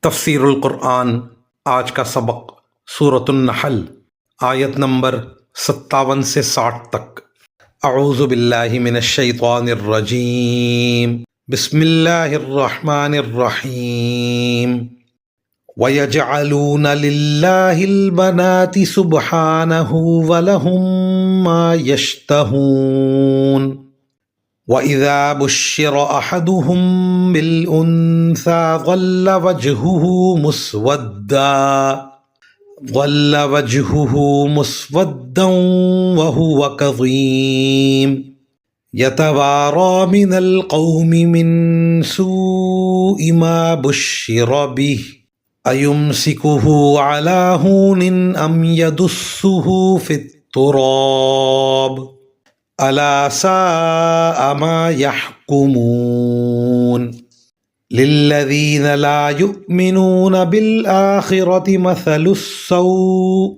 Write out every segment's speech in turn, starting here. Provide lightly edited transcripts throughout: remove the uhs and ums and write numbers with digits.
تفسیر القرآن آج کا سبق سورۃ النحل آیت نمبر 57 سے 60 تک۔ اعوذ باللہ من الشیطان الرجیم، بسم اللہ الرحمن الرحیم۔ وَيَجْعَلُونَ لِلَّهِ الْبَنَاتِ سُبْحَانَهُ وَلَهُم مَّا يَشْتَهُونَ وَإِذَا بُشِّرَ أَحَدُهُم بِالْأُنثَىٰ ظَلَّ وَجْهُهُ مُسْوَدًّا وَهُوَ كَظِيمٌ يَتَوَارَىٰ مِنَ الْقَوْمِ مِن سُوءِ مَا بُشِّرَ بِهِ أَيُمْسِكُهُ عَلَىٰ هُونٍ أَمْ يَدُسُّهُ فِي التُّرَابِ أَلَا سَاءَ مَا يَحْكُمُونَ لِلَّذِينَ لَا يُؤْمِنُونَ بِالْآخِرَةِ مَثَلُ السَّوْءِ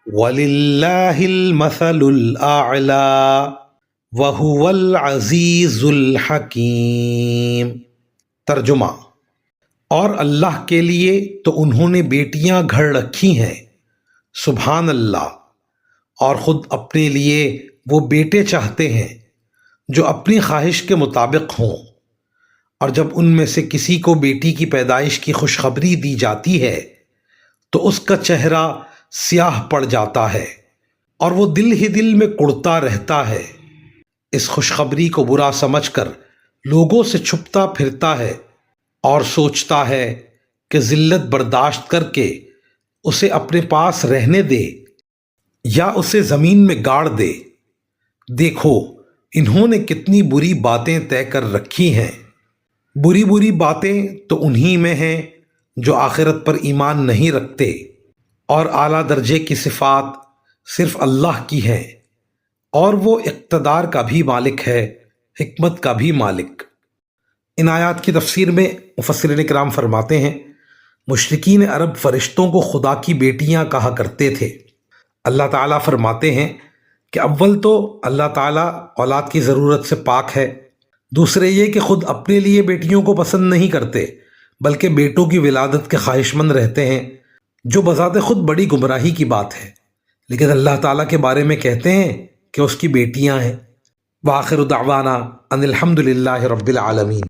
وَلِلَّهِ الْمَثَلُ الْأَعْلَىٰ وَهُوَ الْعَزِيزُ الْحَكِيمُ۔ ترجمہ: اور اللہ کے لیے تو انہوں نے بیٹیاں گھڑ رکھی ہیں، سبحان اللہ، اور خود اپنے لیے وہ بیٹے چاہتے ہیں جو اپنی خواہش کے مطابق ہوں، اور جب ان میں سے کسی کو بیٹی کی پیدائش کی خوشخبری دی جاتی ہے تو اس کا چہرہ سیاہ پڑ جاتا ہے اور وہ دل ہی دل میں کڑتا رہتا ہے۔ اس خوشخبری کو برا سمجھ کر لوگوں سے چھپتا پھرتا ہے اور سوچتا ہے کہ ذلت برداشت کر کے اسے اپنے پاس رہنے دے یا اسے زمین میں گاڑ دے۔ دیکھو انہوں نے کتنی بری باتیں طے کر رکھی ہیں۔ بری بری باتیں تو انہی میں ہیں جو آخرت پر ایمان نہیں رکھتے، اور اعلیٰ درجے کی صفات صرف اللہ کی ہیں، اور وہ اقتدار کا بھی مالک ہے، حکمت کا بھی مالک۔ ان آیات کی تفسیر میں مفسرین کرام فرماتے ہیں، مشرکین عرب فرشتوں کو خدا کی بیٹیاں کہا کرتے تھے۔ اللہ تعالیٰ فرماتے ہیں کہ اول تو اللہ تعالیٰ اولاد کی ضرورت سے پاک ہے، دوسرے یہ کہ خود اپنے لیے بیٹیوں کو پسند نہیں کرتے بلکہ بیٹوں کی ولادت کے خواہش مند رہتے ہیں، جو بذات خود بڑی گمراہی کی بات ہے، لیکن اللہ تعالیٰ کے بارے میں کہتے ہیں کہ اس کی بیٹیاں ہیں۔ وآخر دعوانا ان الحمد للہ رب العالمین۔